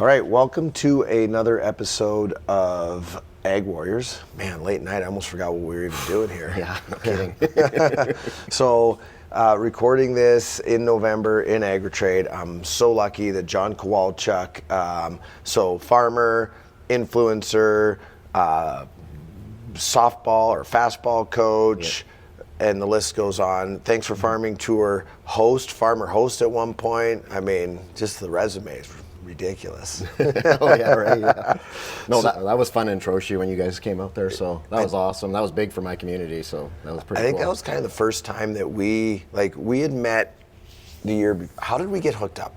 All right, welcome to another episode of Ag Warriors. Man, late night, I almost forgot what we were even doing here. Yeah, no kidding. So, recording this in November in Agritrade. I'm so lucky that John Kowalczyk, so farmer, influencer, softball or fastball coach, and the list goes on. Thanks for Farming Tour host, farmer host at one point. I mean, just the resume is ridiculous. Oh yeah, right. Yeah. No, that was fun in Troche when you guys came out there. So that was awesome. That was big for my community. So that was pretty. I think cool. that was kind of the first time that we had met the year. How did we get hooked up?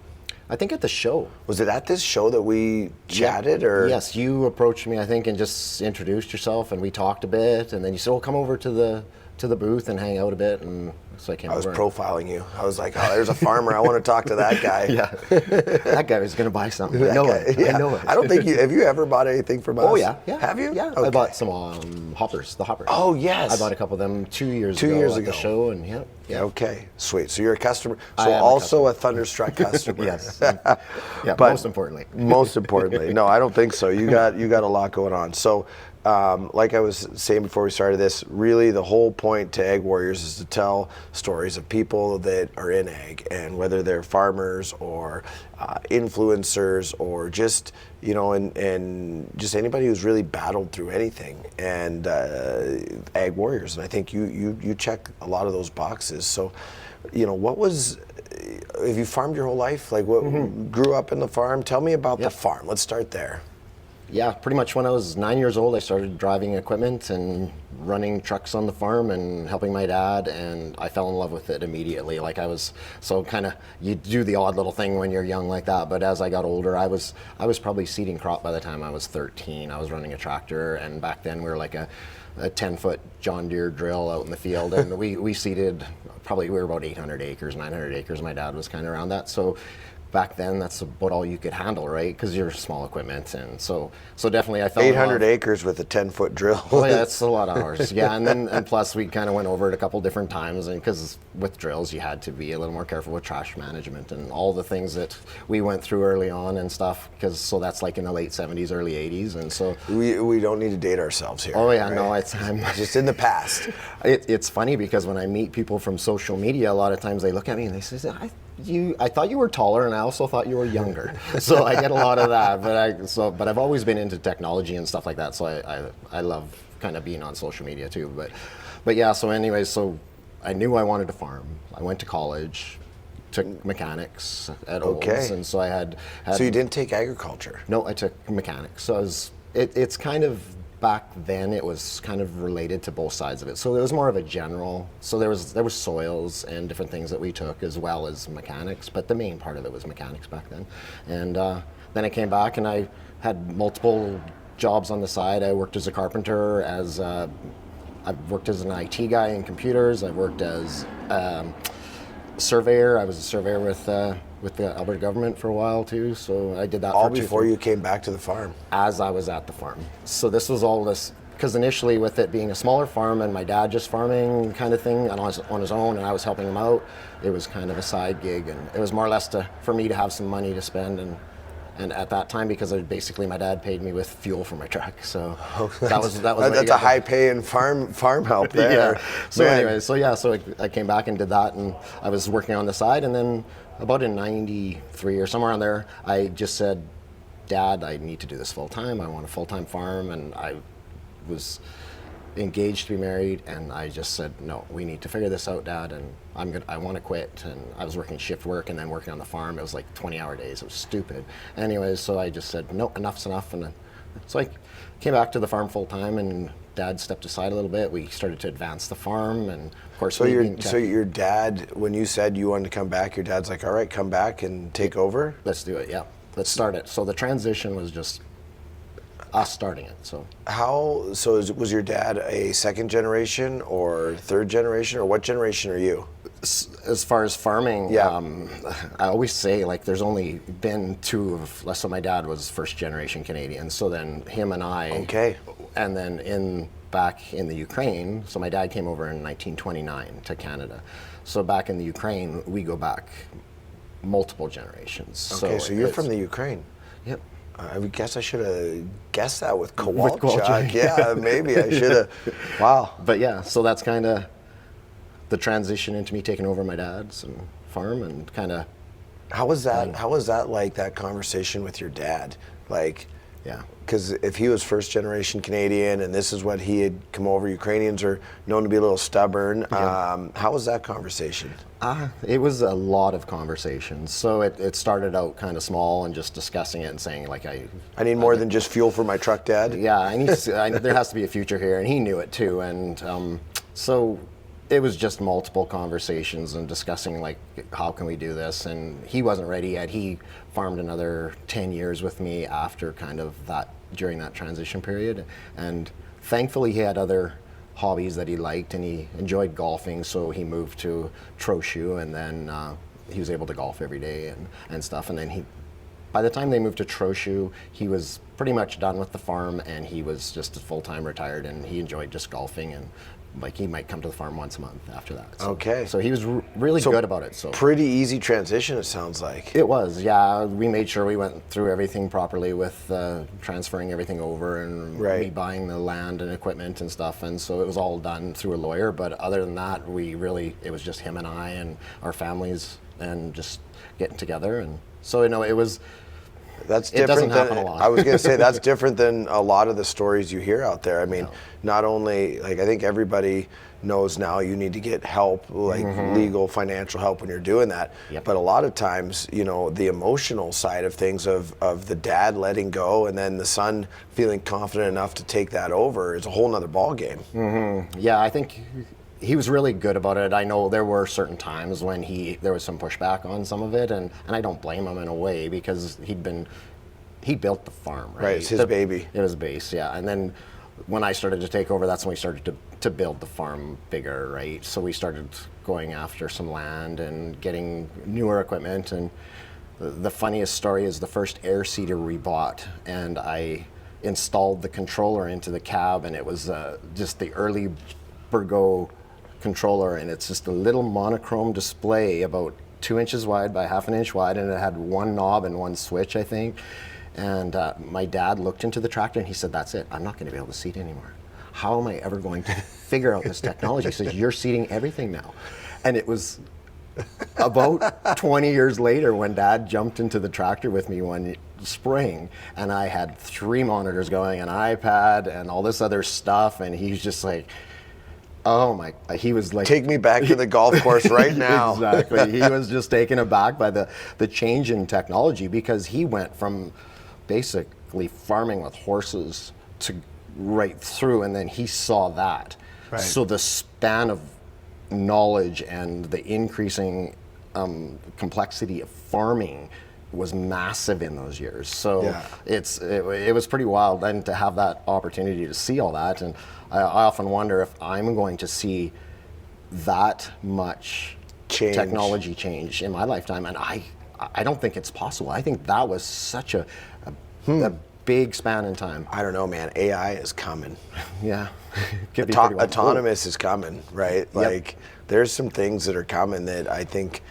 I think at the show. Was it at this show that we chatted, or? Yes, you approached me, I think, and just introduced yourself, and we talked a bit, and then you said, "Oh, come over to the booth and hang out a bit," and so I came over. I was profiling you. I was like, "Oh, there's a farmer. I want to talk to that guy." Yeah, that guy was going to buy something. I know it. Yeah. I know it. I don't think have you ever bought anything from us? Oh yeah. Have you? Yeah, Okay. I bought some hoppers, the hoppers. Oh yes. I bought a couple of them 2 years ago at the show, and yeah. Okay, sweet. So you're a customer. I So am also a Thunderstruck customer. Yes. Yeah, But most importantly. Most importantly, no, I don't think so. You got a lot going on. So, like I was saying before we started this, really the whole point to Ag Warriors is to tell stories of people that are in ag, and whether they're farmers or influencers or just and just anybody who's really battled through anything, and Ag Warriors. And I think you check a lot of those boxes. So, what was, have you farmed your whole life? Like, what grew up in the farm? Tell me about the farm. Let's start there. Yeah, pretty much when I was 9 years old, I started driving equipment and running trucks on the farm and helping my dad, and I fell in love with it immediately. Like you do the odd little thing when you're young like that, but as I got older, I was probably seeding crop by the time I was 13. I was running a tractor, and back then we were like a 10-foot John Deere drill out in the field, and we seeded, we were about 800 acres, 900 acres. My dad was kind of around that, so back then that's about all you could handle, right? Because you're small equipment, and so definitely I felt 800 acres with a 10-foot drill. Oh yeah, that's a lot of hours. Yeah, and plus we kind of went over it a couple different times, and because with drills you had to be a little more careful with trash management and all the things that we went through early on and stuff. So that's like in the late 70s, early 80s, and so we don't need to date ourselves here. Oh yeah, right? no, I'm just in the past. It's funny because when I meet people from social media, a lot of times they look at me and they say, I thought you were taller, and I also thought you were younger. So I get a lot of that, but I've always been into technology and stuff like that. So I love kind of being on social media too. But yeah. So anyways, so I knew I wanted to farm. I went to college, took mechanics at Olds, and so I had. So you didn't take agriculture? No, I took mechanics. So it's kind of. Back then, it was kind of related to both sides of it. So it was more of a general. So there was soils and different things that we took, as well as mechanics. But the main part of it was mechanics back then. And then I came back, and I had multiple jobs on the side. I worked as a carpenter. I've worked as an IT guy in computers. I've worked as surveyor. I was a surveyor with the Alberta government for a while too, so I did that all before you came back to the farm. As I was at the farm. So this was all this, because initially with it being a smaller farm and my dad just farming kind of thing and on his own, and I was helping him out, it was kind of a side gig, and it was more or less for me to have some money to spend, and at that time, because basically my dad paid me with fuel for my truck, so that was that's a high paying farm help there. Yeah. So anyway, so I came back and did that, and I was working on the side, and then about in 93 or somewhere around there, I just said, Dad, I need to do this full time. I want a full-time farm, and I was engaged to be married, and I just said, no, we need to figure this out, Dad, and I want to quit. And I was working shift work and then working on the farm. It was like 20-hour days. It was stupid. Anyways, so I just said, no, enough's enough. And so I came back to the farm full time, and Dad stepped aside a little bit. We started to advance the farm, and of course. So your dad, when you said you wanted to come back, your dad's like, all right, come back and take over? Let's do it, yeah. Let's start it. So the transition was just us starting it. So was your dad a second generation or third generation, or what generation are you? As far as farming, yeah. I always say, like, there's only been two of us. So my dad was first generation Canadian. So then him and I. Okay. And then back in the Ukraine. So my dad came over in 1929 to Canada. So back in the Ukraine, we go back multiple generations. Okay, so you're from the Ukraine. Yep. I guess I should have guessed that with Kowalczyk, Kowalczyk. Yeah, maybe I should have. Wow. But yeah, so that's kind of the transition into me taking over my dad's and farm and kind of. How was that? How was that like, that conversation with your dad? Like, Yeah. because if he was first generation Canadian and this is what he had come over, Ukrainians are known to be a little stubborn. How was that conversation? It was a lot of conversations. So it started out kind of small and just discussing it and saying like I need more than just fuel for my truck, Dad. yeah, there has to be a future here, and he knew it too. And so it was just multiple conversations and discussing like how can we do this. And he wasn't ready yet. He farmed another 10 years with me after kind of that, during that transition period. And thankfully he had other hobbies that he liked, and he enjoyed golfing, so he moved to Trochu, and then he was able to golf every day and stuff. And then by the time they moved to Trochu, he was pretty much done with the farm, and he was just full-time retired, and he enjoyed just golfing, and like he might come to the farm once a month after that. So, Okay. So he was really good about it. So Pretty easy transition, it sounds like. it was, yeah. We made sure we went through everything properly with transferring everything over and Right. me buying the land and equipment and stuff. And so it was all done through a lawyer. But other than that, it was just him and I and our families and just getting together. And so, it was. That's It different doesn't happen than a lot. I was going to say. That's different than a lot of the stories you hear out there. I mean, not only like I think everybody knows now you need to get help, like legal, financial help when you're doing that. Yep. But a lot of times, the emotional side of things of the dad letting go and then the son feeling confident enough to take that over is a whole nother ball game. Yeah, I think he was really good about it. I know there were certain times when there was some pushback on some of it, and I don't blame him in a way, because he built the farm, right? Right, it's his baby. It was base, yeah. And then when I started to take over, that's when we started to build the farm bigger, right? So we started going after some land and getting newer equipment. And the funniest story is the first air seeder we bought, and I installed the controller into the cab, and it was just the early Burgo controller, and it's just a little monochrome display about 2 inches wide by half an inch wide, and it had one knob and one switch, I think. And my dad looked into the tractor and he said, "That's it, I'm not going to be able to seat anymore. How am I ever going to figure out this technology?" He says, "You're seating everything now." And it was about 20 years later when Dad jumped into the tractor with me one spring, and I had 3 monitors going, an iPad and all this other stuff, and he's just like, oh my, he was like, Take me back to the golf course right now. Exactly. He was just taken aback by the change in technology, because he went from basically farming with horses to right through, and then he saw that. Right. So the span of knowledge and the increasing complexity of farming was massive in those years. So Yeah. it was pretty wild, and to have that opportunity to see all that. And I often wonder if I'm going to see that much technology change in my lifetime, and I don't think it's possible. I think that was such a big span in time. I don't know, man. AI is coming. Yeah. Could be pretty wild. Autonomous is coming, right? Like, there's some things that are coming that I think,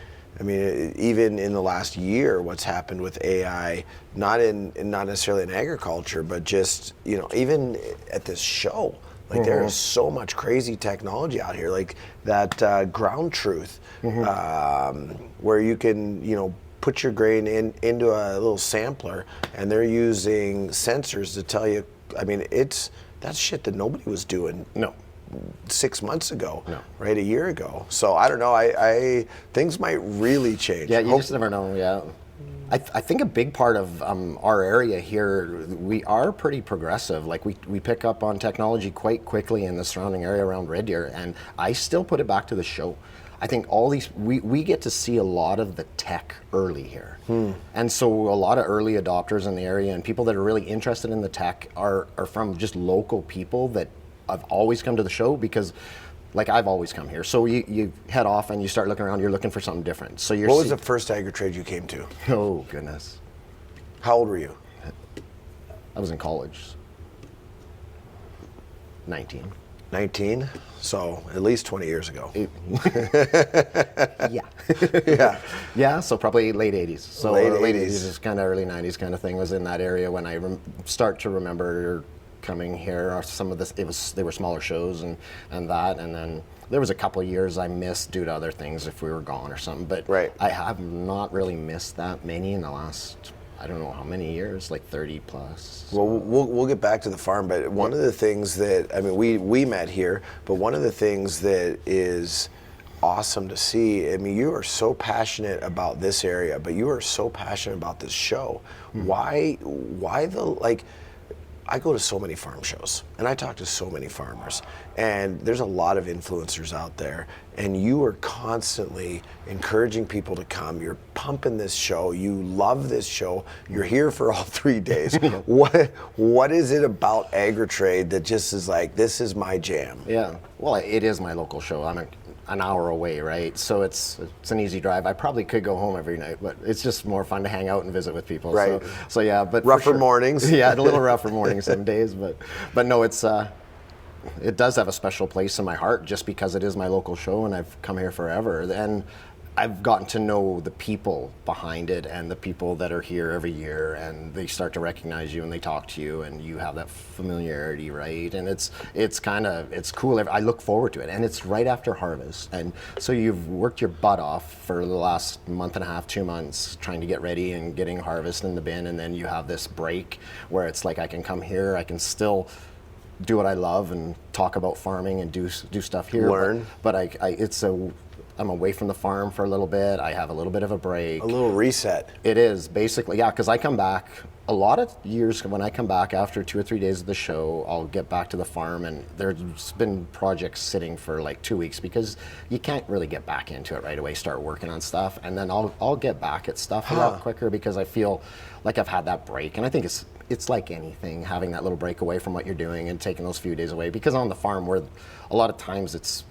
even in the last year, what's happened with AI, not necessarily in agriculture, but just, even at this show, like there is so much crazy technology out here, like that Ground Truth, where you can, put your grain into a little sampler, and they're using sensors to tell you. That's shit that nobody was doing. No. 6 months ago, No. right? A year ago. So I don't know. I things might really change. Yeah, you just never know. Yeah, I think a big part of our area here, we are pretty progressive. Like we pick up on technology quite quickly in the surrounding area around Red Deer, and I still put it back to the show. I think all these, we get to see a lot of the tech early here. And so a lot of early adopters in the area and people that are really interested in the tech are from just local people that have always come to the show, because like I've always come here. So you head off and you start looking around, you're looking for something different. So What was the first agri-trade you came to? Oh goodness. How old were you? I was in college. 19. 19, so at least 20 years ago. Yeah. Yeah. Yeah, so probably late 80s. So Late late 80s. 80s is kind of early 90s kind of thing was in that area when I start to remember coming here. Some of this, they were smaller shows and that, and then there was a couple of years I missed due to other things if we were gone or something. But Right. I have not really missed that many in the last, I don't know how many years, like 30 plus. Well, we'll get back to the farm, but one of the things that, I mean, we met here, but one of the things that is awesome to see, I mean, you are so passionate about this area, but you are so passionate about this show. Why like, I go to so many farm shows and I talk to so many farmers, and there's a lot of influencers out there, and you are constantly encouraging people to come. You're pumping this show. You love this show. You're here for all 3 days. What is it about Agritrade that just is like, this is my jam? Yeah, well, it is my local show. I'm an hour away, right? So it's an easy drive. I probably could go home every night, but it's just more fun to hang out and visit with people. Right. So yeah, but for Rougher sure. mornings. Yeah, a little rougher mornings some days, but no, it does have a special place in my heart just because it is my local show and I've come here forever. And I've gotten to know the people behind it and the people that are here every year, and they start to recognize you and they talk to you and you have that familiarity, right? And it's cool. I look forward to it, and it's right after harvest. And so you've worked your butt off for the last month and a half, 2 months trying to get ready and getting harvest in the bin, and then you have this break where it's like I can come here, I can still do what I love and talk about farming and do stuff here. Learn. But I'm away from the farm for a little bit. I have a little bit of a break. A little reset. It is basically, yeah, because I come back a lot of years when I come back after 2 or 3 days of the show, I'll get back to the farm, and there's been projects sitting for like 2 weeks because you can't really get back into it right away, start working on stuff, and then I'll get back at stuff a lot quicker because I feel like I've had that break. And I think it's like anything, having that little break away from what you're doing and taking those few days away, because on the farm where a lot of times it's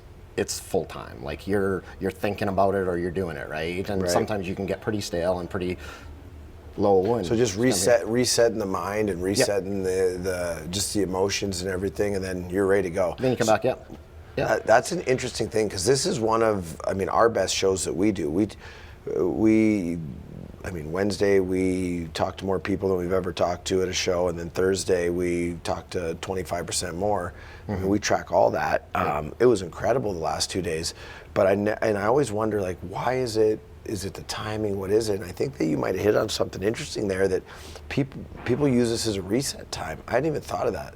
full time. Like you're thinking about it or you're doing it, right? And sometimes you can get pretty stale and pretty low. And So just resetting the mind and resetting the just the emotions and everything, and then you're ready to go. Then you come back, yeah. That's an interesting thing, because this is one of, I mean, our best shows that we do. I mean, Wednesday we talk to more people than we've ever talked to at a show, and then Thursday we talk to 25% more. I mean, we track all that. It was incredible the last 2 days, but I always wonder, like, why is it? Is it the timing? What is it? And I think that you might have hit on something interesting there, that people use this as a reset time. I hadn't even thought of that.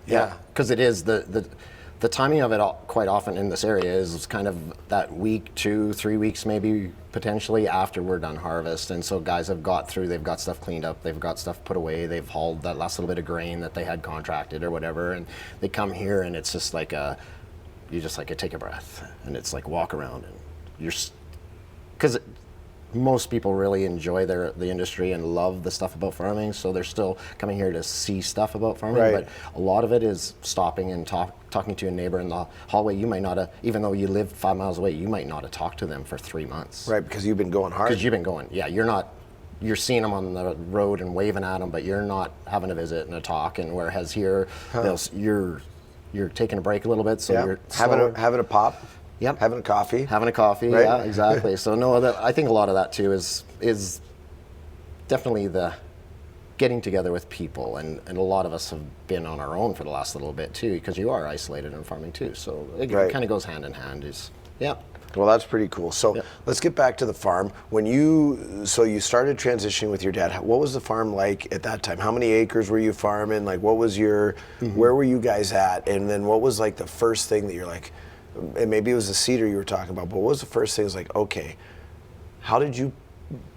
Yeah, because it is the timing of it quite often in this area is kind of that week, 2, 3 weeks maybe potentially after we're done harvest. And so guys have got through, they've got stuff cleaned up, they've got stuff put away, they've hauled that last little bit of grain that they had contracted or whatever, and they come here and it's just like you just like take a breath, and it's like walk around and because most people really enjoy the industry and love the stuff about farming, so they're still coming here to see stuff about farming. Right. But a lot of it is stopping and talking to a neighbor in the hallway. You might not have, even though you live 5 miles away, you might not have talked to them for 3 months. Right, because you've been going hard. Because you've been going, yeah, you're seeing them on the road and waving at them, but you're not having a visit and a talk. And whereas here, you're taking a break a little bit, so you're having a pop. Yep. Having a coffee. Having a coffee, Right? yeah, exactly. So I think a lot of that too is definitely the getting together with people, and a lot of us have been on our own for the last little bit too, because you are isolated in farming too. So it kind of goes hand in hand. Well, that's pretty cool. So let's get back to the farm. You started transitioning with your dad. What was the farm like at that time? How many acres were you farming? Like, what was where were you guys at? And then what was like the first thing that you're like, and maybe it was the cedar you were talking about, but what was the first thing? It was like, okay, how did you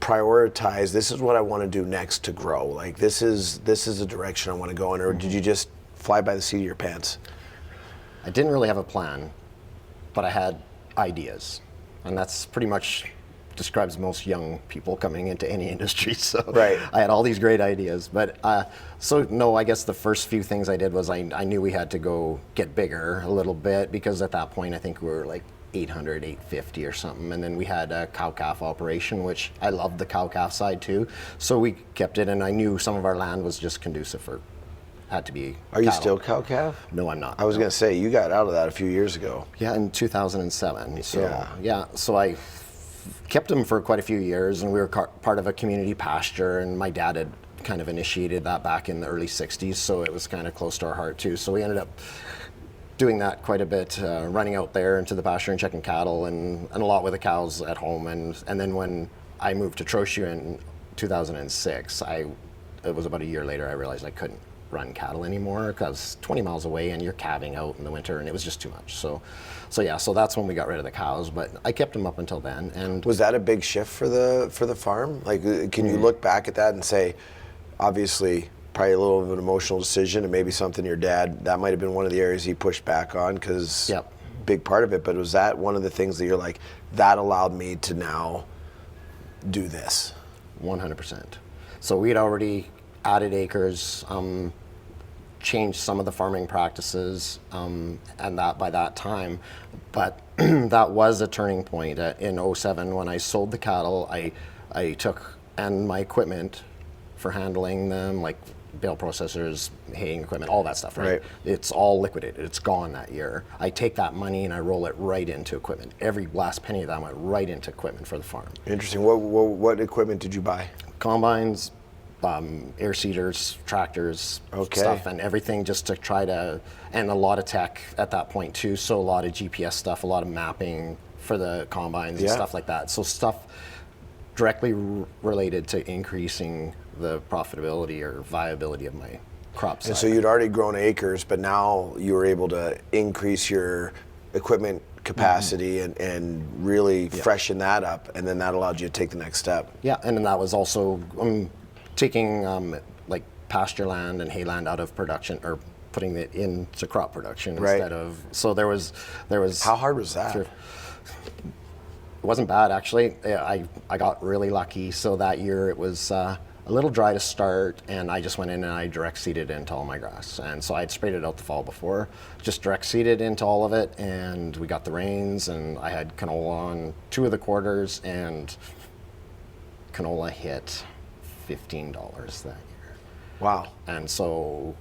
prioritize, this is what I want to do next to grow? Like, this is the direction I want to go in, or did you just fly by the seat of your pants? I didn't really have a plan, but I had ideas, and that's pretty much describes most young people coming into any industry. So right. I had all these great ideas, but I guess the first few things I did was I knew we had to go get bigger a little bit, because at that point I think we were like 800, 850 or something, and then we had a cow-calf operation, which I loved the cow-calf side too, so we kept it, and I knew some of our land was just conducive for had to be Are you cattle. still cow-calf? No, I'm not. I was going to say, you got out of that a few years ago. Yeah, in 2007. So Yeah. so I kept them for quite a few years, and we were part of a community pasture, and my dad had kind of initiated that back in the early 60s, so it was kind of close to our heart too. So we ended up doing that quite a bit, running out there into the pasture and checking cattle, and a lot with the cows at home. And then when I moved to Trochu in 2006, it was about a year later, I realized I couldn't run cattle anymore because 20 miles away and you're calving out in the winter, and it was just too much. So that's when we got rid of the cows, but I kept them up until then. And Was that a big shift for the farm? Like, can you look back at that and say, obviously, probably a little of an emotional decision, and maybe something your dad, that might have been one of the areas he pushed back on, because Yep. big part of it, but was that one of the things that you're like, that allowed me to now do this? 100%. So we had already added acres, changed some of the farming practices, and that by that time. But that was a turning point in '07 when I sold the cattle. I took and my equipment for handling them, like bale processors, haying equipment, all that stuff, right? Right. It's all liquidated. It's gone that year. I take that money and I roll it right into equipment. Every last penny of that went right into equipment for the farm. Interesting. What equipment did you buy? Combines, air seeders, tractors, Okay. stuff, and everything just to try to, and a lot of tech at that point too. So a lot of GPS stuff, a lot of mapping for the combines and Yeah. stuff like that. So stuff directly related to increasing the profitability or viability of my crops. And so you'd already grown acres, but now you were able to increase your equipment capacity and really freshen that up, and then that allowed you to take the next step. Yeah, and then that was also taking like pasture land and hayland out of production, or putting it into crop production Right. instead of. So there was. How hard was that? It wasn't bad actually. I got really lucky. So that year it was a little dry to start, and I just went in and I direct seeded into all my grass. And so I'd sprayed it out the fall before, just direct seeded into all of it, and we got the rains, and I had canola on 2 of the quarters, and canola hit $15 that year. Wow, And so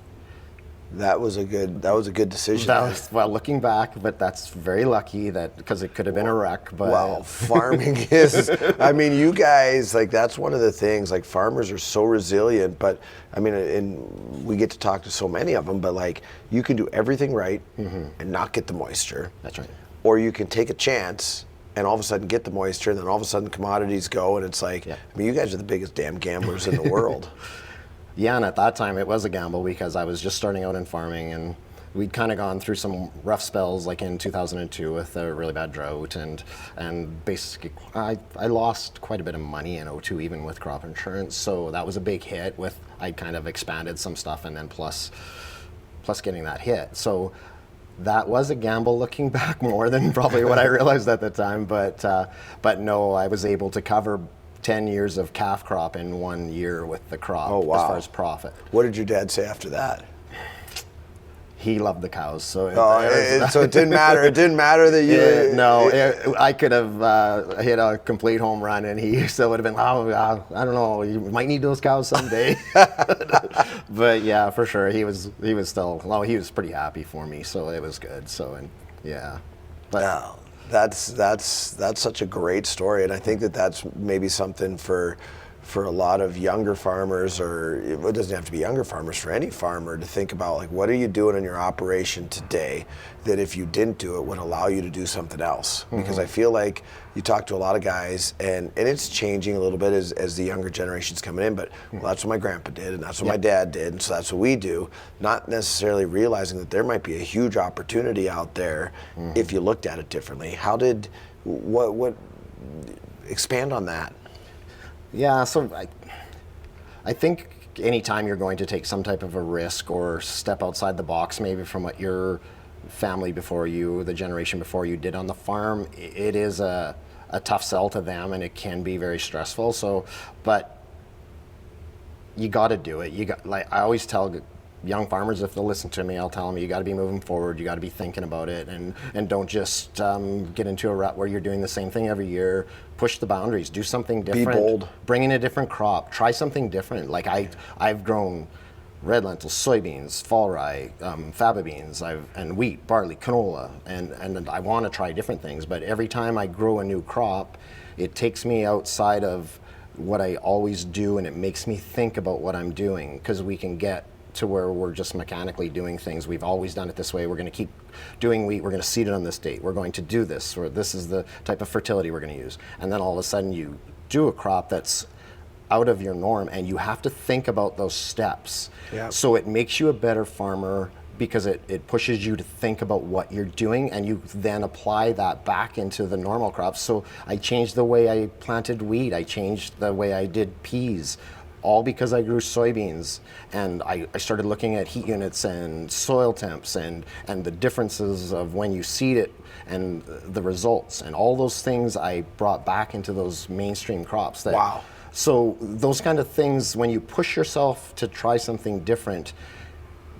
that was a good decision. that was, well, looking back, but that's very lucky that, because it could have been a wreck. But Well, farming is, I mean, you guys, like, that's one of the things, like, farmers are so resilient, but, I mean, and we get to talk to so many of them, but, like, you can do everything right and not get the moisture. that's right. Or you can take a chance and all of a sudden get the moisture, and then all of a sudden commodities go, and it's like, Yeah. I mean, you guys are the biggest damn gamblers in the world. Yeah, and at that time it was a gamble because I was just starting out in farming, and we'd kind of gone through some rough spells, like in 2002 with a really bad drought, and basically I lost quite a bit of money in '02 even with crop insurance. So that was a big hit. With I kind of expanded some stuff, and then plus getting that hit. So that was a gamble looking back, more than probably what I realized at the time. But no, I was able to cover 10 years of calf crop in 1 year with the crop. Oh, wow. As far as profit. What did your dad say after that? He loved the cows, so So it didn't matter. It didn't matter that you. I could have hit a complete home run, and he still would have been. Oh, I don't know. You might need those cows someday. But yeah, for sure, he was still. Well, he was pretty happy for me, so it was good. So and yeah, but No, that's such a great story, and I think that's maybe something for a lot of younger farmers, or it doesn't have to be younger farmers, for any farmer to think about, like, what are you doing in your operation today that if you didn't do it would allow you to do something else? Because I feel like you talk to a lot of guys, and it's changing a little bit as the younger generation's coming in, but well, that's what my grandpa did, and that's what my dad did, and so that's what we do, not necessarily realizing that there might be a huge opportunity out there if you looked at it differently. What expand on that? yeah. So I think anytime you're going to take some type of a risk or step outside the box, maybe from what your family before you, the generation before you, did on the farm, it is a tough sell to them, and it can be very stressful. So, but you got to do it. Like I always tell young farmers, if they'll listen to me, I'll tell them, you got to be moving forward. You got to be thinking about it, and don't just get into a rut where you're doing the same thing every year. Push the boundaries. Do something different. bold. Bring in a different crop. Try something different. Like I've grown red lentils, soybeans, fall rye, faba beans, and wheat, barley, canola, and I want to try different things. But every time I grow a new crop, it takes me outside of what I always do, and it makes me think about what I'm doing, because we can get to where we're just mechanically doing things. We've always done it this way. We're going to keep doing wheat. We're going to seed it on this date. We're going to do this, or this is the type of fertility we're going to use. And then all of a sudden you do a crop that's out of your norm, and you have to think about those steps. Yeah. So it makes you a better farmer, because it pushes you to think about what you're doing, and you then apply that back into the normal crops. So I changed the way I planted wheat. I changed the way I did peas, all because I grew soybeans. And I started looking at heat units and soil temps and the differences of when you seed it and the results. And all those things I brought back into those mainstream crops. Wow. So those kind of things, when you push yourself to try something different,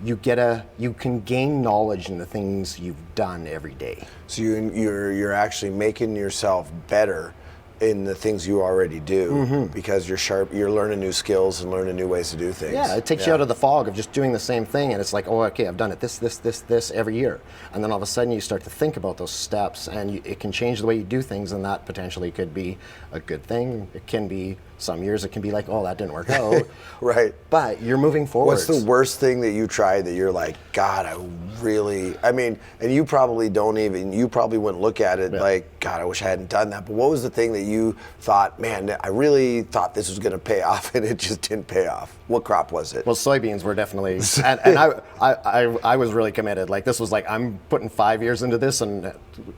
you can gain knowledge in the things you've done every day. So you're actually making yourself better in the things you already do, because you're sharp, you're learning new skills and learning new ways to do things. Yeah, it takes you out of the fog of just doing the same thing, and it's like, oh, okay, I've done it this every year. And then all of a sudden you start to think about those steps, and it can change the way you do things, and that potentially could be a good thing. It can be, some years it can be like, oh, that didn't work out. Right. But you're moving forward. What's the worst thing that you tried that you're like, God, I mean, and you probably wouldn't look at it like, God, I wish I hadn't done that. But what was the thing that you thought, man, I really thought this was going to pay off, and it just didn't pay off? What crop was it? Well, soybeans were definitely, and I was really committed. Like, this was like, I'm putting 5 years into this, and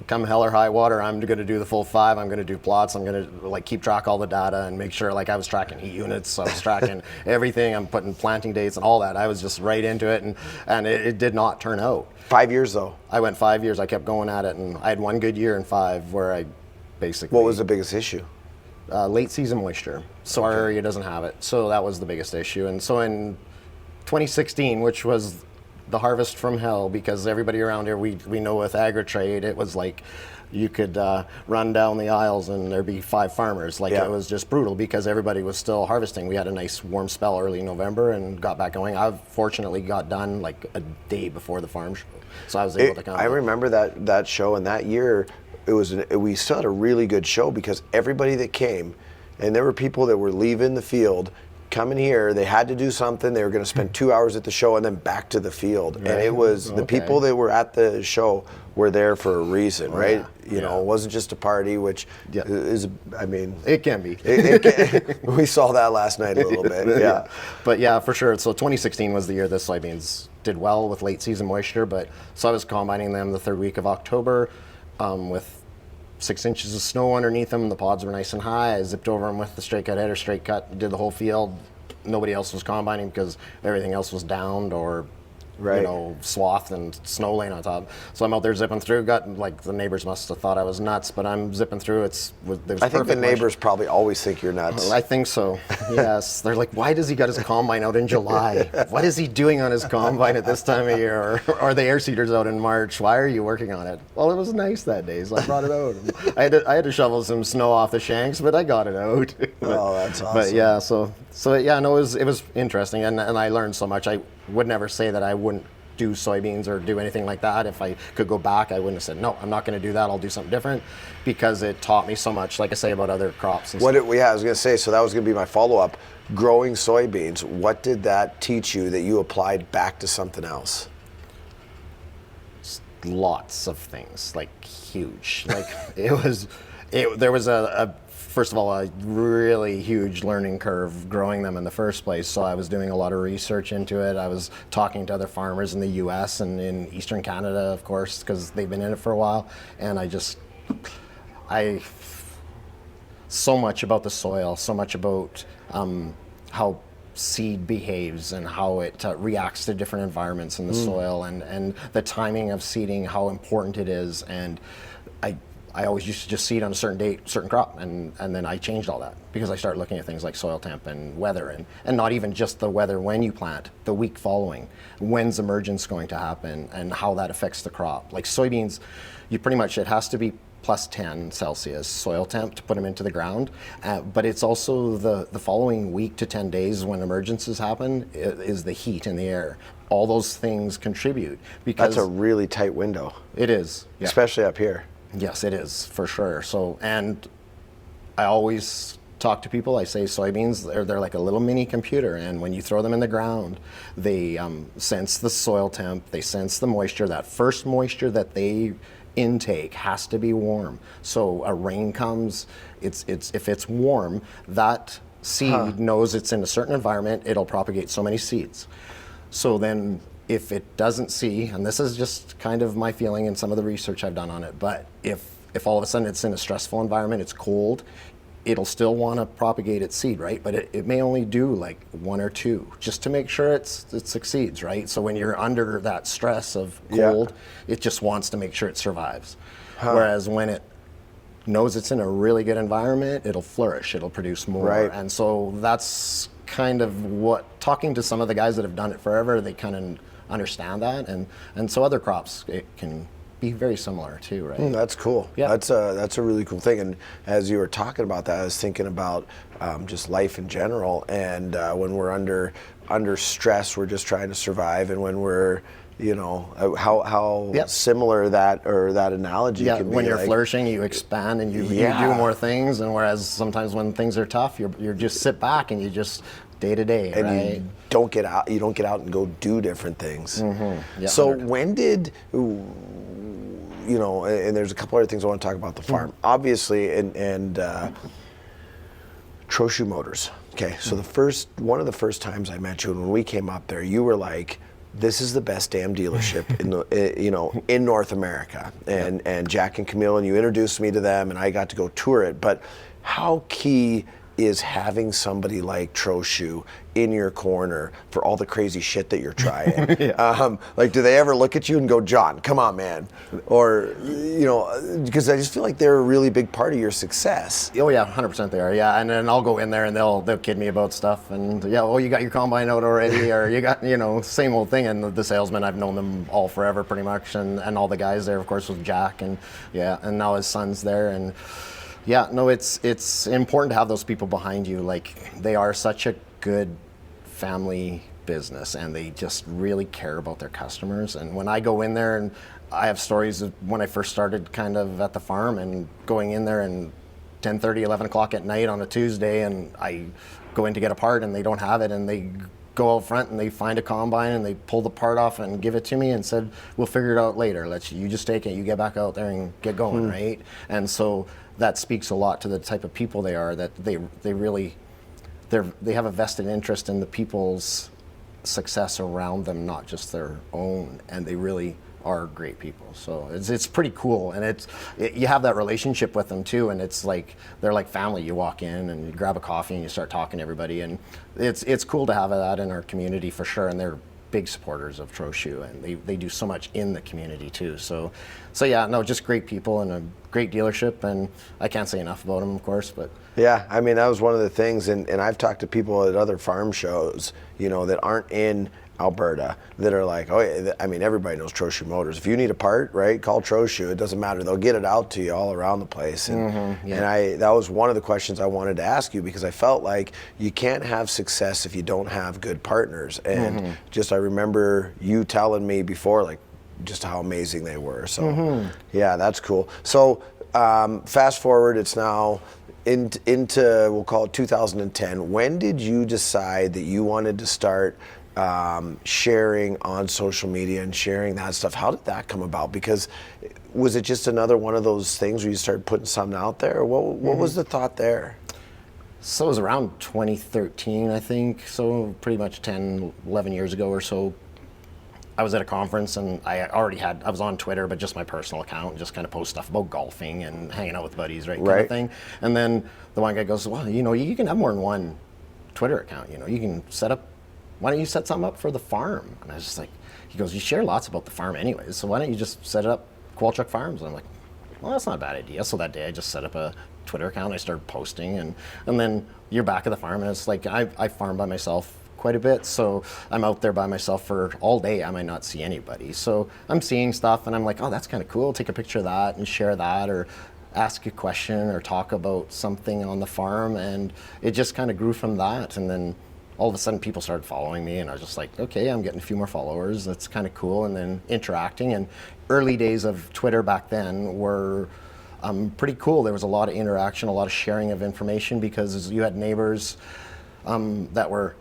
come hell or high water, I'm going to do the full 5. I'm going to do plots. I'm going to like keep track all the data and make sure, like, I was tracking heat units. I was tracking everything. I'm putting planting dates and all that. I was just right into it, and it did not turn out. 5 years though. I went 5 years. I kept going at it, and I had one good year in 5 where I basically. What was the biggest issue? Late season moisture. So our area doesn't have it. So that was the biggest issue. And so in 2016, which was the harvest from hell, because everybody around here, we know with Agritrade, it was like you could run down the aisles and there'd be 5 farmers. Like, it was just brutal because everybody was still harvesting. We had a nice warm spell early November and got back going. I fortunately got done like a day before the farm show. So I was able to come. I remember that show, and that year we still had a really good show, because everybody that came, and there were people that were leaving the field, coming here, they had to do something, they were going to spend 2 hours at the show and then back to the field. Right. And it was, the people that were at the show were there for a reason, right? You know, it wasn't just a party, which is, I mean. It can be. We saw that last night a little bit, yeah. But yeah, for sure. So 2016 was the year the soybeans did well with late season moisture, so I was combining them the 3rd week of October with 6 inches of snow underneath them. The pods were nice and high. I zipped over them with the straight cut header, straight cut, did the whole field. Nobody else was combining because everything else was downed or swathed and snow laying on top. So I'm out there zipping through. Like, the neighbors must have thought I was nuts, but I'm zipping through. I think the neighbors probably always think you're nuts. I think so. Yes, they're like, why does he got his combine out in July? What is he doing on his combine at this time of year? Or are the air seeders out in March? Why are you working on it? Well, it was nice that day, so I brought it out. I had to shovel some snow off the shanks, but I got it out. Oh, that's awesome. But yeah, it was interesting, and I learned so much. I would never say that I wouldn't do soybeans or do anything like that. If I could go back, I wouldn't have said, no, I'm not going to do that. I'll do something different, because it taught me so much, like I say, about other crops. And stuff. I was going to say, so that was going to be my follow-up. Growing soybeans, what did that teach you that you applied back to something else? Lots of things, like huge. Like, there was first of all, a really huge learning curve growing them in the first place. So I was doing a lot of research into it. I was talking to other farmers in the US and in Eastern Canada, of course, because they've been in it for a while. And so much about the soil, so much about how seed behaves and how it reacts to different environments in the soil, and the timing of seeding, how important it is. And I always used to just seed on a certain date, certain crop, and then I changed all that because I started looking at things like soil temp and weather, and not even just the weather when you plant, the week following, when's emergence going to happen and how that affects the crop. Like soybeans, it has to be plus 10 Celsius soil temp to put them into the ground. But it's also the following week to 10 days when emergencies happen is the heat in the air. All those things contribute because That's a really tight window, it is. Yeah. especially up here. Yes, it is for sure. So, and I always talk to people. I say soybeans, they're like a little mini computer, and when you throw them in the ground, they sense the soil temp, they sense the moisture. That first moisture that they intake has to be warm. So a rain comes, it's if it's warm, that seed knows it's in a certain environment, it'll propagate so many seeds. So then if it doesn't see, and this is just kind of my feeling and some of the research I've done on it, but if all of a sudden it's in a stressful environment, it's cold, it'll still want to propagate its seed, right? But it may only do like 1 or 2 just to make sure it succeeds, right? So when you're under that stress of cold, it just wants to make sure it survives. Whereas when it knows it's in a really good environment, it'll flourish, it'll produce more. Right. And so that's kind of what, talking to some of the guys that have done it forever, they kind of understand that. And so other crops, it can be very similar too, right? That's cool. Yeah. That's a really cool thing. And as you were talking about that, I was thinking about just life in general. And when we're under stress, we're just trying to survive. And when we're, how similar that analogy can be. When you're flourishing, you expand and you do more things. And whereas sometimes when things are tough, you're just sit back and you just day to day, and right? you don't get out and go do different things. Yeah, So 100. when did and there's a couple other things I want to talk about the farm, obviously, and Trochu Motors. Okay, so one of the first times I met you, and when we came up there, you were like, "This is the best damn dealership in North America." And Jack and Camille, and you introduced me to them, and I got to go tour it. But how key is having somebody like Trochu in your corner for all the crazy shit that you're trying? Do they ever look at you and go, "John, come on, man," or because I just feel like they're a really big part of your success. Oh yeah, 100% they are. Yeah, and then I'll go in there and they'll kid me about stuff, and you got your combine out already, or you got same old thing. And the salesmen, I've known them all forever pretty much, and all the guys there, of course, with Jack, and now his son's there, and it's important to have those people behind you. Like, they are such a good family business, and they just really care about their customers. And when I go in there, and I have stories of when I first started kind of at the farm and going in there and 10:30, 11 o'clock at night on a Tuesday, and I go in to get a part and they don't have it, and they go out front and they find a combine and they pull the part off and give it to me and said, "We'll figure it out later. You just take it, you get back out there and get going," right? And so that speaks a lot to the type of people they are, that they really they have a vested interest in the people's success around them, not just their own, and they really are great people. So it's pretty cool, and you have that relationship with them too, and it's like they're like family. You walk in and you grab a coffee and you start talking to everybody, and it's cool to have that in our community for sure. And they're big supporters of Trochu, and they do so much in the community too. So just great people and a great dealership, and I can't say enough about them, of course, but. Yeah, I mean, that was one of the things, and I've talked to people at other farm shows, that aren't in Alberta, that are like, oh yeah, I mean, everybody knows Trochu Motors. If you need a part, right, call Trochu. It doesn't matter. They'll get it out to you all around the place. And, that was one of the questions I wanted to ask you, because I felt like you can't have success if you don't have good partners. And I remember you telling me before, like, just how amazing they were. So, yeah, that's cool. So, fast forward, it's now into, we'll call it 2010. When did you decide that you wanted to start sharing on social media and sharing that stuff? How did that come about? Because was it just another one of those things where you started putting something out there, or what was the thought there? So it was around 2013, I think. So pretty much 10, 11 years ago or so. I was at a conference, and I was on Twitter, but just my personal account, and just kind of post stuff about golfing and hanging out with buddies, right? Kind of thing. And then the one guy goes, "Well, you can have more than one Twitter account. You can set up, why don't you set something up for the farm?" And I was just like, he goes, "You share lots about the farm anyways, so why don't you just set it up Qualchuck Farms?" And I'm like, well, that's not a bad idea. So that day I just set up a Twitter account, I started posting, and then you're back at the farm, and it's like, I farm by myself quite a bit, so I'm out there by myself for all day. I might not see anybody, so I'm seeing stuff and I'm like, oh, that's kind of cool, take a picture of that and share that, or ask a question or talk about something on the farm, and it just kind of grew from that. And then all of a sudden people started following me, and I was just like, okay, I'm getting a few more followers. That's kind of cool. And then interacting. And early days of Twitter back then were pretty cool. There was a lot of interaction, a lot of sharing of information, because you had neighbors that were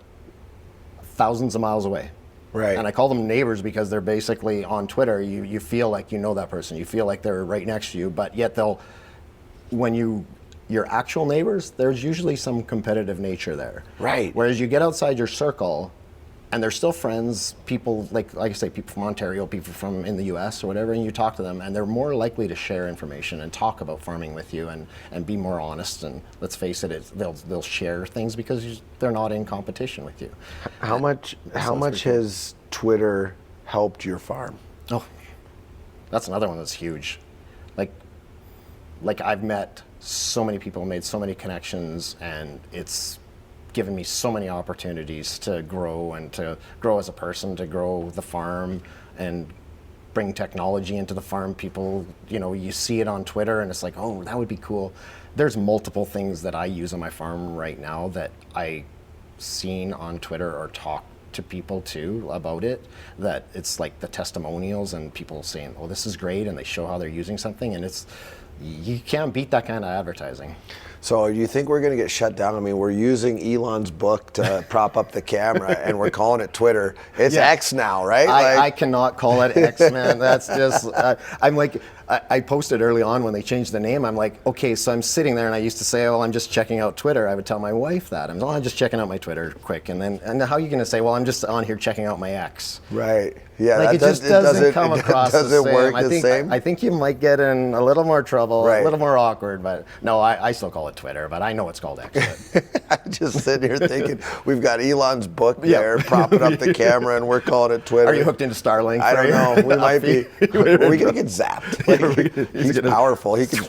thousands of miles away. Right. And I call them neighbors because they're basically on Twitter. You feel like you know that person. You feel like they're right next to you, but yet your actual neighbors, there's usually some competitive nature there. Right. Whereas you get outside your circle, and they're still friends, people like I say, people from Ontario, people from in the US or whatever, and you talk to them, and they're more likely to share information and talk about farming with you, and be more honest. And let's face it, they'll share things because they're not in competition with you. How much has Twitter helped your farm? Oh, that's another one that's huge. Like I've met so many people, made so many connections, and it's given me so many opportunities to grow as a person, to grow the farm and bring technology into the farm. People, you see it on Twitter and it's like, oh, that would be cool. There's multiple things that I use on my farm right now that I seen on Twitter or talk to people too about it, that it's like the testimonials and people saying, oh, this is great, and they show how they're using something, and you can't beat that kind of advertising. So do you think we're going to get shut down? I mean, we're using Elon's book to prop up the camera, and we're calling it Twitter. It's X now, right? I cannot call it X, man. That's just, I'm like, I posted early on when they changed the name. I'm like, okay, so I'm sitting there and I used to say, oh, I'm just checking out Twitter. I would tell my wife that. I'm just checking out my Twitter quick. And how are you going to say, well, I'm just on here checking out my X? Right. Yeah. Like, it just doesn't come across the same. Work the same? I think you might get in a little more trouble, Right. a little more awkward. But no, I still call it Twitter, but I know it's called X. I'm just sitting here thinking, we've got Elon's book there, propping up the camera, and we're calling it Twitter. Are you hooked into Starlink? I don't know. We might be. Are we going to get zapped? He's powerful. He can.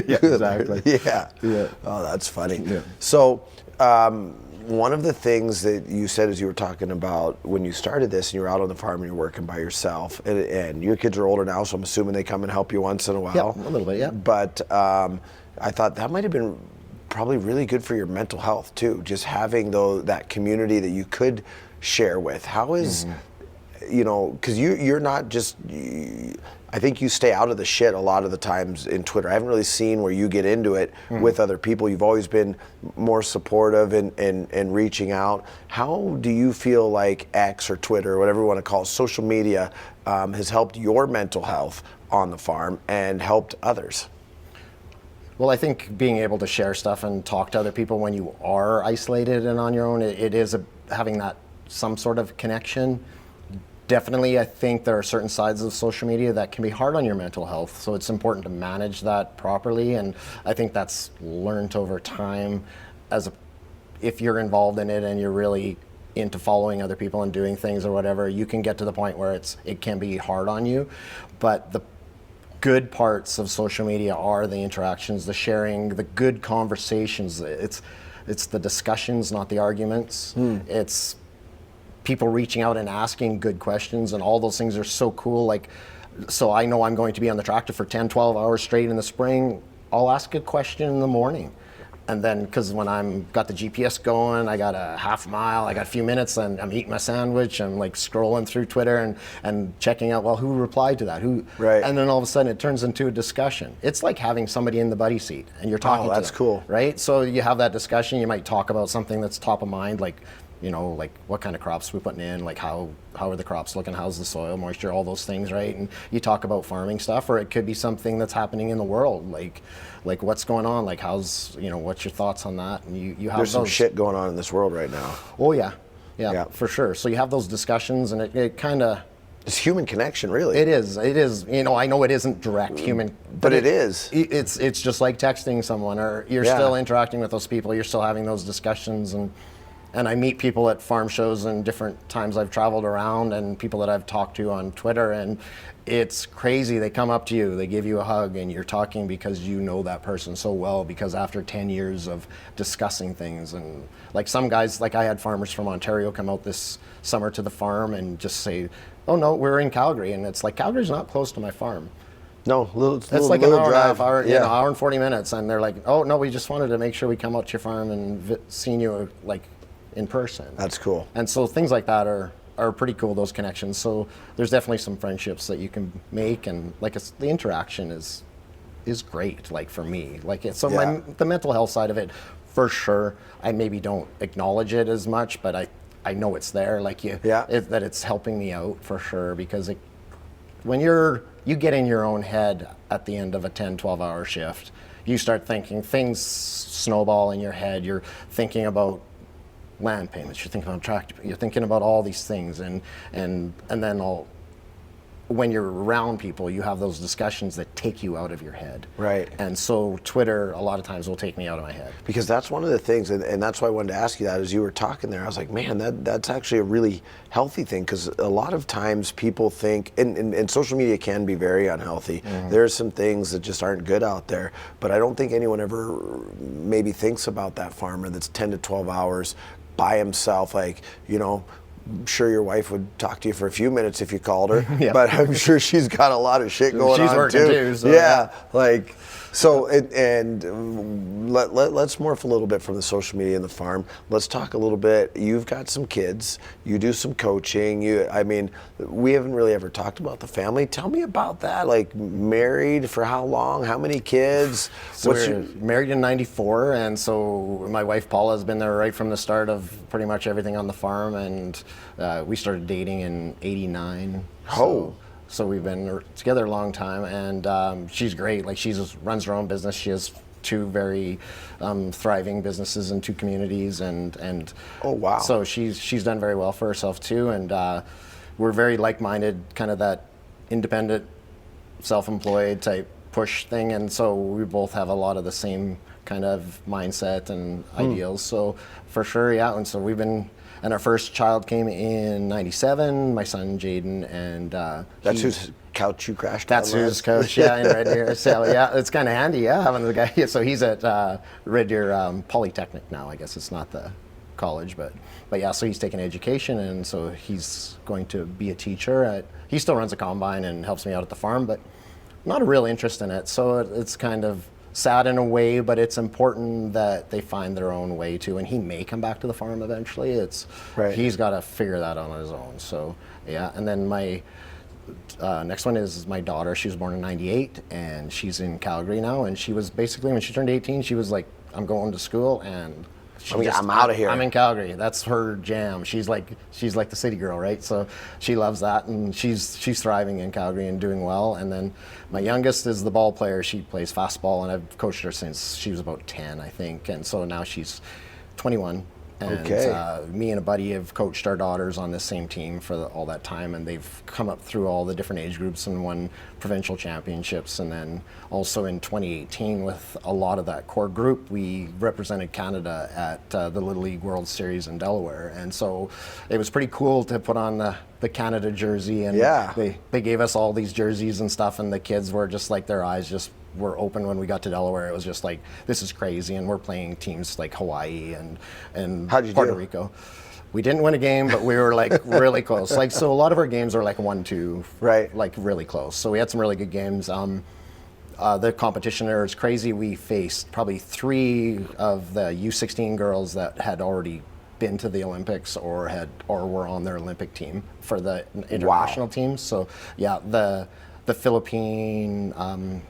Yeah, exactly. Yeah. Oh, that's funny. Yeah. So, one of the things that you said as you were talking about when you started this and you were out on the farm and you're working by yourself, and your kids are older now, so I'm assuming they come and help you once in a while. Yeah, a little bit, yeah. But I thought that might have been probably really good for your mental health too, just having that community that you could share with. How is, because you're not just, I think you stay out of the shit a lot of the times in Twitter. I haven't really seen where you get into it with other people. You've always been more supportive and reaching out. How do you feel like X or Twitter, or whatever you want to call it, social media, has helped your mental health on the farm and helped others? Well, I think being able to share stuff and talk to other people when you are isolated and on your own, it is having that some sort of connection. Definitely, I think there are certain sides of social media that can be hard on your mental health, so it's important to manage that properly, and I think that's learned over time. If you're involved in it and you're really into following other people and doing things or whatever, you can get to the point where it can be hard on you, but the good parts of social media are the interactions, the sharing, the good conversations. It's the discussions, not the arguments. It's people reaching out and asking good questions, and all those things are so cool. So I know I'm going to be on the tractor for 10, 12 hours straight in the spring. I'll ask a question in the morning. And then, because when I'm got the GPS going, I got a half mile, I got a few minutes, and I'm eating my sandwich, I'm like scrolling through Twitter and checking out, well, who replied to that? Right. And then all of a sudden it turns into a discussion. It's like having somebody in the buddy seat and you're talking to them. Oh, that's cool. Right? So you have that discussion, you might talk about something that's top of mind, like what kind of crops we're putting in, like how are the crops looking, how's the soil moisture, all those things, right? And you talk about farming stuff, or it could be something that's happening in the world, like what's going on, like what's your thoughts on that? And you have There's some shit going on in this world right now. Oh yeah, for sure. So you have those discussions, and it kind of, it's human connection, really. It is. I know it isn't direct human, but it is. It's just like texting someone, or you're still interacting with those people. You're still having those discussions, and I meet people at farm shows and different times I've traveled around, and people that I've talked to on Twitter, and it's crazy. They come up to you, they give you a hug, and you're talking because you know that person so well, because after 10 years of discussing things, and like some guys, like I had farmers from Ontario come out this summer to the farm and just say, oh no, we're in Calgary, and it's like, Calgary's not close to my farm. No, It's like an hour and a half, hour, Yeah. hour and 40 minutes, and they're like, "Oh no, we just wanted to make sure we come out to your farm and seen you like in person." That's cool. And so things like that are pretty cool. Those connections. So there's definitely some friendships that you can make, and like the interaction is great. Like for me, like so Yeah. the mental health side of it, for sure. I maybe don't acknowledge it as much, but I know it's there. Like that it's helping me out for sure, because when you get in your own head at the end of a 10, 12-hour shift, you start thinking, things snowball in your head. You're thinking about land payments, you're thinking about tractor, you're thinking about all these things, and then when you're around people, you have those discussions that take you out of your head. Right. And so Twitter a lot of times will take me out of my head. Because that's one of the things, and that's why I wanted to ask you that as you were talking there. I was like, man, that's actually a really healthy thing, because a lot of times people think, and social media can be very unhealthy. Mm-hmm. There's some things that just aren't good out there, but I don't think anyone ever maybe thinks about that farmer that's 10 to 12 hours by himself, like, I'm sure your wife would talk to you for a few minutes if you called her, Yeah. but I'm sure she's got a lot of shit going on She's working too, so yeah, like, so let's morph a little bit from the social media and the farm. Let's talk a little bit. You've got some kids. You do some coaching. We haven't really ever talked about the family. Tell me about that. Like, married for how long? How many kids? So we're married in '94, and so my wife Paula has been there right from the start of pretty much everything on the farm, and we started dating in '89. So we've been together a long time, and she's great. Like, she runs her own business. She has two very thriving businesses in two communities, and oh wow. So she's done very well for herself too, and we're very like-minded, kind of that independent, self-employed type push thing, and so we both have a lot of the same kind of mindset and ideals. So for sure, yeah. And so and our first child came in '97, my son Jaden, and that's whose couch you crashed on. That's whose couch, yeah, in Red Deer. So yeah, it's kind of handy, yeah, having the guy. So he's at Red Deer Polytechnic now. I guess it's not the college, but yeah. So he's taking education, and so he's going to be a teacher. He still runs a combine and helps me out at the farm, but not a real interest in it. So it's kind of sad in a way, but it's important that they find their own way too. And he may come back to the farm eventually. He's got to figure that on his own. So yeah. And then my next one is my daughter. She was born in '98, and she's in Calgary now. And she was basically, when she turned 18, she was like, "I'm going to school," and I'm out of here. I'm in Calgary. That's her jam. She's like the city girl, right? So she loves that, and she's thriving in Calgary and doing well. And then my youngest is the ball player. She plays fastball, and I've coached her since she was about 10, I think. And so now she's 21. And me and a buddy have coached our daughters on the same team for all that time, and they've come up through all the different age groups and won provincial championships. And then also in 2018, with a lot of that core group, we represented Canada at the Little League World Series in Delaware. And so it was pretty cool to put on the Canada jersey, and they gave us all these jerseys and stuff, and the kids were just like, their eyes just were open when we got to Delaware. It was just like, this is crazy, and we're playing teams like Hawaii and Puerto Rico. We didn't win a game, but we were like really close. Like, so a lot of our games are like 1-2, right? Like really close. So we had some really good games. The competition there is crazy. We faced probably 3 of the U16 girls that had already been to the Olympics or were on their Olympic team for the international teams. So yeah, the Philippine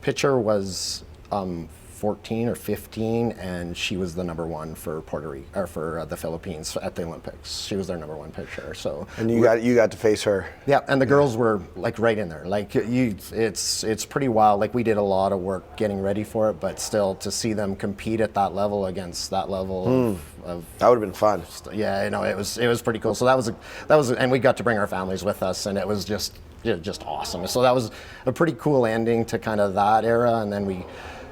pitcher was 14 or 15, and she was the number 1 for Puerto Rico, or for the Philippines at the Olympics. She was their number 1 pitcher. So and you got to face her. Yeah, and the girls were like right in there. Like it's pretty wild. Like, we did a lot of work getting ready for it, but still to see them compete at that level against that level of that would have been fun. Yeah, it was pretty cool. So that was, and we got to bring our families with us, and it was just awesome. So that was a pretty cool ending to kind of that era, and then we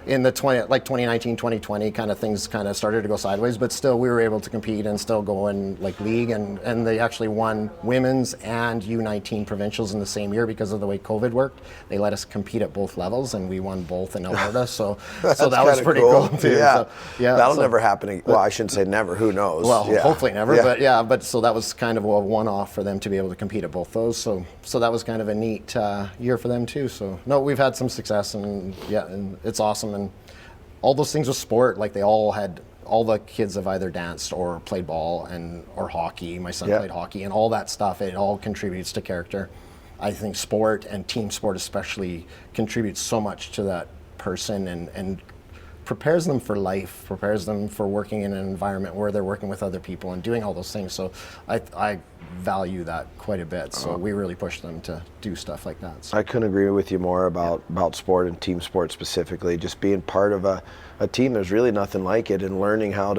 in the 2019, 2020 kind of things kind of started to go sideways, but still we were able to compete and still go in like league, and they actually won women's and U19 provincials in the same year because of the way COVID worked. They let us compete at both levels, and we won both in Alberta. So that was pretty cool too. Yeah, So, yeah, that'll never happen. Well, I shouldn't say never. Who knows? Well, Yeah. hopefully never, Yeah. but so that was kind of a one-off for them to be able to compete at both those. So that was kind of a neat year for them too. So no, we've had some success, and yeah, and it's awesome. And all those things with sport, like all the kids have either danced or played ball or hockey. My son played hockey, and all that stuff. It all contributes to character. I think sport, and team sport especially, contributes so much to that person and prepares them for life, prepares them for working in an environment where they're working with other people and doing all those things. So I value that quite a bit. So we really push them to do stuff like that. So. I couldn't agree with you more about sport and team sport specifically. Just being part of a team, there's really nothing like it, and learning how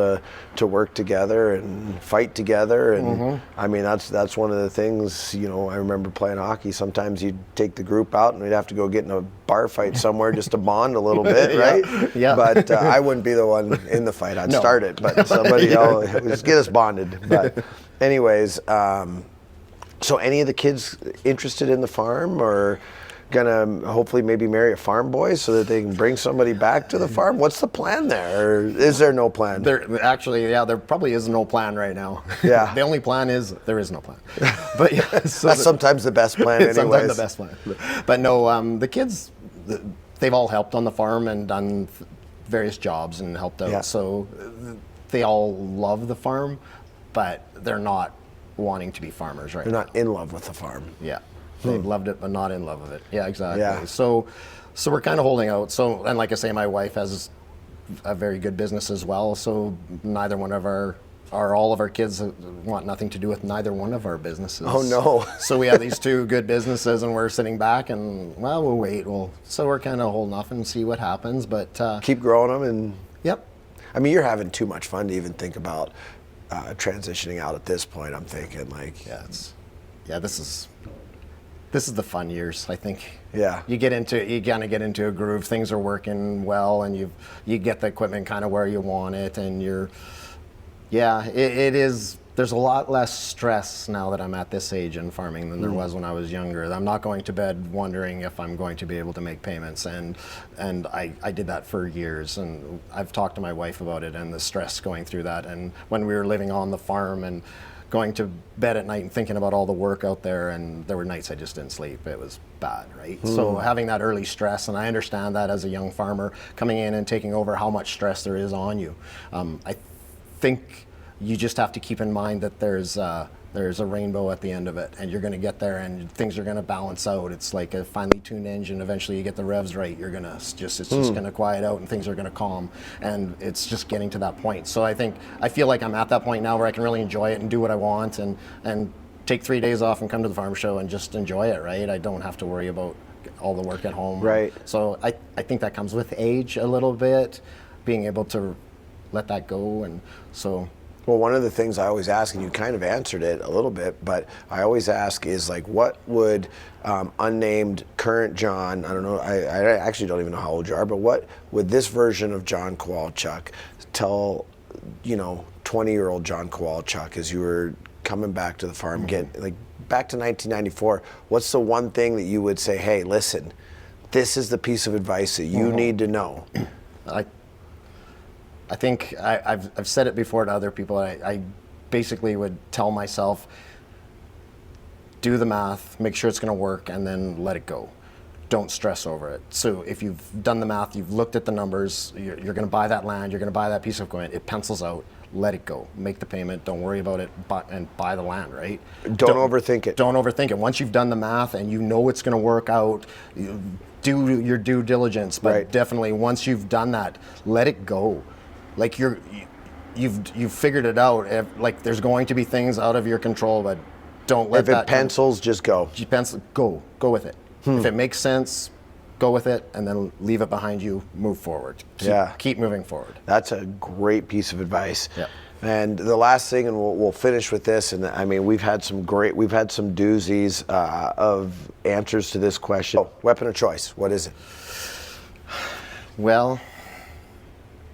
to work together and fight together. And I mean, that's one of the things, you know, I remember playing hockey. Sometimes you'd take the group out and we'd have to go get in a bar fight somewhere just to bond a little bit, right? Yeah. But I wouldn't be the one in the fight. I'd start it, but somebody else, just get us bonded. But anyways, so any of the kids interested in the farm, or gonna hopefully maybe marry a farm boy so that they can bring somebody back to the farm? What's the plan there? Or is there no plan? There probably is no plan right now. Yeah. The only plan is there is no plan. But yeah, so that's sometimes the best plan anyways. Sometimes the best plan. But no, the kids, they've all helped on the farm and done various jobs and helped out. Yeah. So they all love the farm, but they're not wanting to be farmers right They're now. not in love with the farm. Yeah. They loved it, but not in love with it. Yeah, exactly. Yeah. So we're kind of holding out. So, and like I say, my wife has a very good business as well. So neither one of all of our kids want nothing to do with neither one of our businesses. Oh no. So we have these two good businesses, and we're sitting back and, well, we'll wait. So we're kind of holding off and see what happens. But Keep growing them, and yep. I mean, you're having too much fun to even think about transitioning out at this point. I'm thinking like, This is the fun years, I think. Yeah. You kind of get into a groove. Things are working well, and you get the equipment kind of where you want it, and it is. There's a lot less stress now that I'm at this age in farming than there was when I was younger. I'm not going to bed wondering if I'm going to be able to make payments, and I did that for years, and I've talked to my wife about it and the stress going through that. And when we were living on the farm and going to bed at night and thinking about all the work out there, and there were nights I just didn't sleep. It was bad, right? So having that early stress, and I understand that as a young farmer coming in and taking over, how much stress there is on you. I think you just have to keep in mind that there's a rainbow at the end of it, and you're going to get there, and things are going to balance out. It's like a finely tuned engine. Eventually you get the revs right, it's just going to quiet out, and things are going to calm, and it's just getting to that point. So I feel like I'm at that point now where I can really enjoy it and do what I want, and take 3 days off and come to the farm show and just enjoy it, right? I don't have to worry about all the work at home. Right. So I think that comes with age a little bit, being able to let that go. And so well, one of the things I always ask, and you kind of answered it a little bit, but I always ask is like, what would unnamed current John, I don't know, I actually don't even know how old you are, but what would this version of John Kowalchuk tell, 20-year-old John Kowalchuk as you were coming back to the farm, back to 1994, what's the one thing that you would say, hey, listen, this is the piece of advice that you need to know? I think I've said it before to other people. I basically would tell myself, do the math, make sure it's going to work, and then let it go. Don't stress over it. So if you've done the math, you've looked at the numbers, you're going to buy that land, you're going to buy that piece of equipment, it pencils out, let it go. Make the payment, don't worry about it, and buy the land, right? Don't overthink it. Don't overthink it. Once you've done the math and you know it's going to work out, do your due diligence. But definitely once you've done that, let it go. Like you've figured it out. Like there's going to be things out of your control, but don't let that. If it pencils, just go. Go with it. If it makes sense, go with it, and then leave it behind you. Move forward. Keep moving forward. That's a great piece of advice. Yeah. And the last thing, and we'll finish with this. And I mean, we've had some doozies of answers to this question. Weapon of choice. What is it? Well,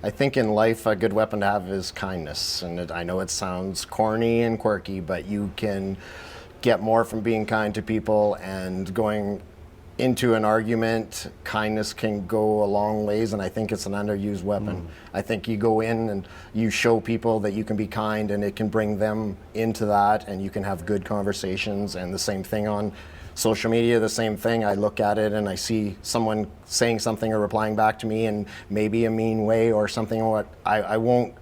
I think in life a good weapon to have is kindness. And I know it sounds corny and quirky, but you can get more from being kind to people, and going into an argument, kindness can go a long ways, and I think it's an underused weapon. I think you go in and you show people that you can be kind, and it can bring them into that, and you can have good conversations. And the same thing on social media, the same thing. I look at it and I see someone saying something or replying back to me in maybe a mean way or something. What I won't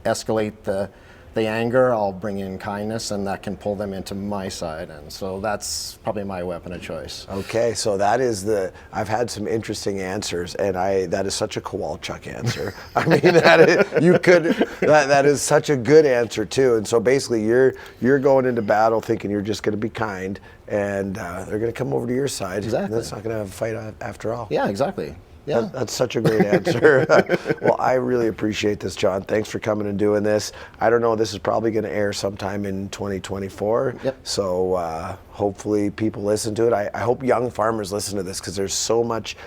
escalate the anger. I'll bring in kindness, and that can pull them into my side. And so that's probably my weapon of choice. Okay, so I've had some interesting answers, and that is such a Kowalchuk answer. I mean, that is such a good answer too. And so basically you're going into battle thinking you're just going to be kind, and they're going to come over to your side. Exactly. And that's not going to have a fight after all. Yeah, exactly. Yeah. That's such a great answer. Well, I really appreciate this, John. Thanks for coming and doing this. I don't know, this is probably going to air sometime in 2024. Yep. So hopefully people listen to it. I hope young farmers listen to this, because there's so much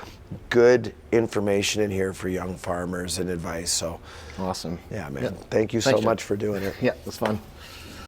good information in here for young farmers and advice. So Awesome. yeah, man. Yeah. Thank you so Thanks, John. much for doing it. Yeah, it was fun.